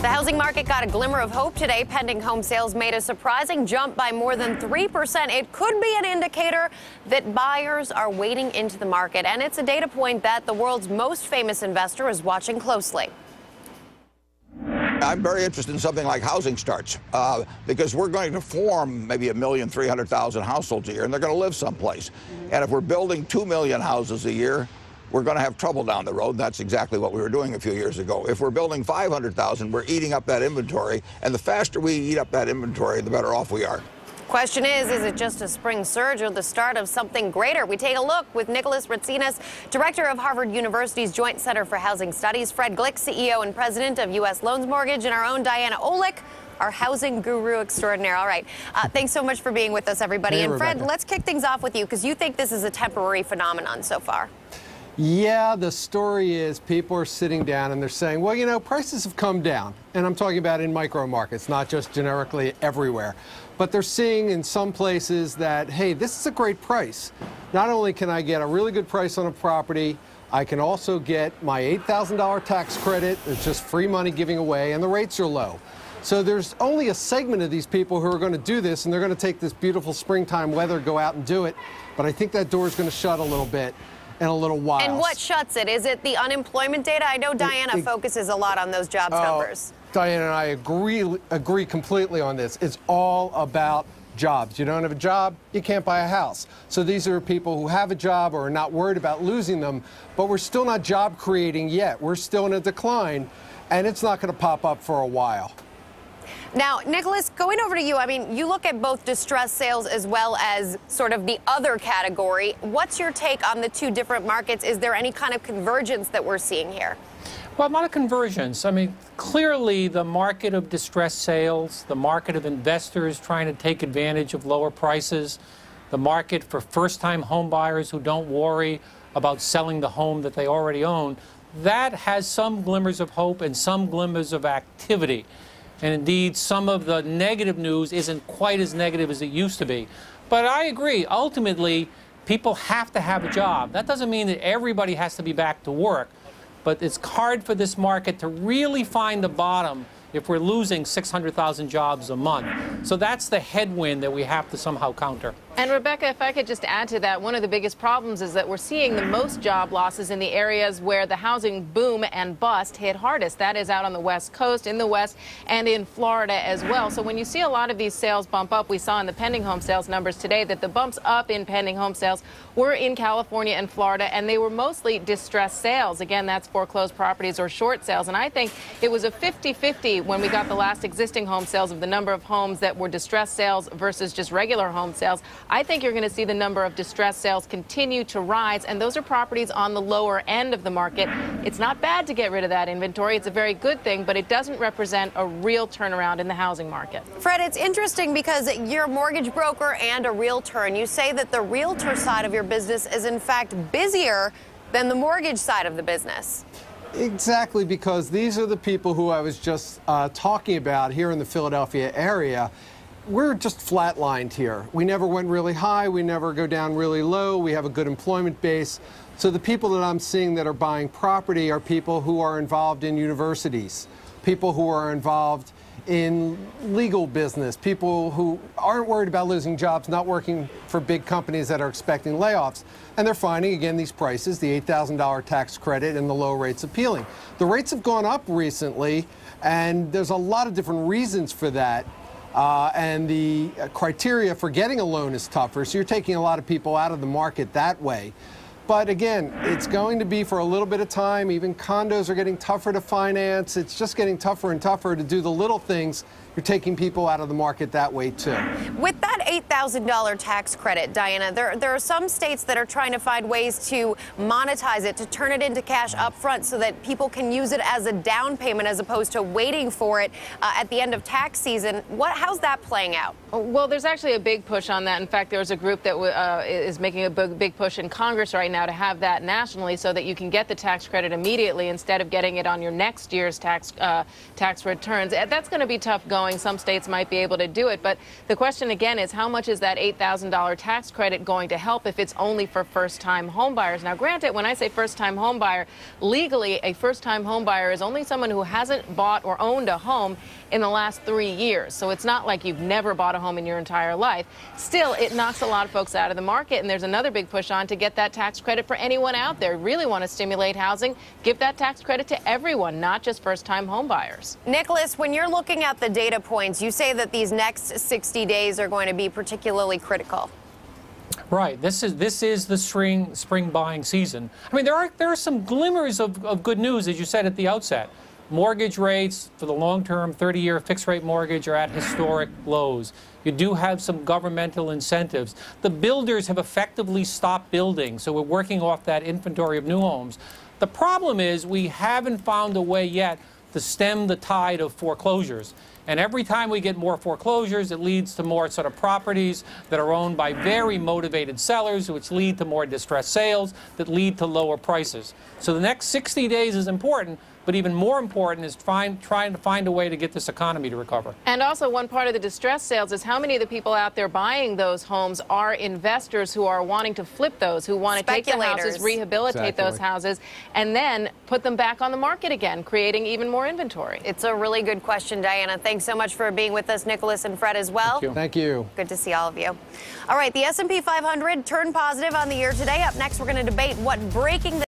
The housing market got a glimmer of hope today. Pending home sales made a surprising jump by more than 3%. It could be an indicator that buyers are wading into the market, and it's a data point that the world's most famous investor is watching closely. I'm very interested in something like housing starts because we're going to form maybe 1,300,000 households a year, and they're going to live someplace. And if we're building 2 million houses a year, we're going to have trouble down the road. That's exactly what we were doing a few years ago. If we're building 500,000, we're eating up that inventory, and the faster we eat up that inventory, the better off we are. Question is it just a spring surge or the start of something greater? We take a look with Nicholas Ratsinas, director of Harvard University's Joint Center for Housing Studies, Fred Glick, CEO and president of U.S. Loans Mortgage, and our own Diana Olick, our housing guru extraordinaire. All right. Thanks so much for being with us, everybody. Hey, and Fred, Rebecca, let's kick things off with you because you think this is a temporary phenomenon so far. Yeah, the story is people are sitting down and they're saying, well, you know, prices have come down. And I'm talking about in micro markets, not just generically everywhere. But they're seeing in some places that, hey, this is a great price. Not only can I get a really good price on a property, I can also get my $8,000 tax credit. It's just free money giving away, and the rates are low. So there's only a segment of these people who are going to do this, and they're going to take this beautiful springtime weather, go out and do it. But I think that door is going to shut a little bit in a little while. And what shuts it? Is it the unemployment data? I know Diana focuses a lot on those jobs numbers. Diana and I agree completely on this. It's all about jobs. You don't have a job, you can't buy a house. So these are people who have a job or are not worried about losing them, but we're still not job creating yet. We're still in a decline, and it's not going to pop up for a while. Now, Nicholas, going over to you, I mean, you look at both distressed sales as well as sort of the other category. What's your take on the two different markets? Is there any kind of convergence that we're seeing here? Well, not a convergence. I mean, clearly the market of distressed sales, the market of investors trying to take advantage of lower prices, the market for first-time home buyers who don't worry about selling the home that they already own, that has some glimmers of hope and some glimmers of activity. And indeed, some of the negative news isn't quite as negative as it used to be. But I agree, ultimately, people have to have a job. That doesn't mean that everybody has to be back to work. But it's hard for this market to really find the bottom if we're losing 600,000 jobs a month. So that's the headwind that we have to somehow counter. And Rebecca, if I could just add to that, one of the biggest problems is that we're seeing the most job losses in the areas where the housing boom and bust hit hardest. That is out on the West Coast, in the West, and in Florida as well. So when you see a lot of these sales bump up, we saw in the pending home sales numbers today that the bumps up in pending home sales were in California and Florida, and they were mostly distressed sales. Again, that's foreclosed properties or short sales. And I think it was a 50-50 when we got the last existing home sales of the number of homes that were distressed sales versus just regular home sales. I think you're going to see the number of distressed sales continue to rise, and those are properties on the lower end of the market. It's not bad to get rid of that inventory. It's a very good thing, but it doesn't represent a real turnaround in the housing market. Fred, it's interesting because you're a mortgage broker and a realtor, and you say that the realtor side of your business is, in fact, busier than the mortgage side of the business. Exactly, because these are the people who I was just talking about here in the Philadelphia area. We're just flatlined here. We never went really high. We never go down really low. We have a good employment base. So the people that I'm seeing that are buying property are people who are involved in universities, people who are involved in legal business, people who aren't worried about losing jobs, not working for big companies that are expecting layoffs. And they're finding, again, these prices, the $8,000 tax credit and the low rates appealing. The rates have gone up recently, and there's a lot of different reasons for that. And the criteria for getting a loan is tougher, so you're taking a lot of people out of the market that way. But again, it's going to be for a little bit of time. Even condos are getting tougher to finance. It's just getting tougher and tougher to do the little things. You're taking people out of the market that way, too. With that $8,000 tax credit, Diana, there are some states that are trying to find ways to monetize it, to turn it into cash up front so that people can use it as a down payment as opposed to waiting for it at the end of tax season. How's that playing out? Well, there's actually a big push on that. In fact, there's a group that is making a big push in Congress right now to have that nationally so that you can get the tax credit immediately instead of getting it on your next year's tax returns. That's going to be tough going. Some states might be able to do it. But the question, again, is how how much is that $8,000 tax credit going to help if it's only for first-time homebuyers? Now, granted, when I say first-time homebuyer, legally, a first-time homebuyer is only someone who hasn't bought or owned a home in the last 3 years. So it's not like you've never bought a home in your entire life. Still, it knocks a lot of folks out of the market, and there's another big push on to get that tax credit for anyone out there. Really want to stimulate housing, give that tax credit to everyone, not just first-time homebuyers. Nicholas, when you're looking at the data points, you say that these next 60 days are going to be particularly critical. Right. This is the spring buying season. I mean, there are some glimmers of good news, as you said at the outset. Mortgage rates for the long-term 30-year fixed-rate mortgage are at historic lows. You do have some governmental incentives. The builders have effectively stopped building, so we're working off that inventory of new homes. The problem is we haven't found a way yet to stem the tide of foreclosures. And every time we get more foreclosures, it leads to more sort of properties that are owned by very motivated sellers, which lead to more distressed sales that lead to lower prices. So the next 60 days is important, but even more important is trying to find a way to get this economy to recover. And also, one part of the distressed sales is how many of the people out there buying those homes are investors who are wanting to flip those, who want to take the houses, rehabilitate those houses, and then put them back on the market again, creating even more inventory. It's a really good question, Diana. Thanks so much for being with us, Nicholas and Fred, as well. Thank you. Thank you. Good to see all of you. All right, the S&P 500 turned positive on the year today. Up next, we're going to debate what breaking the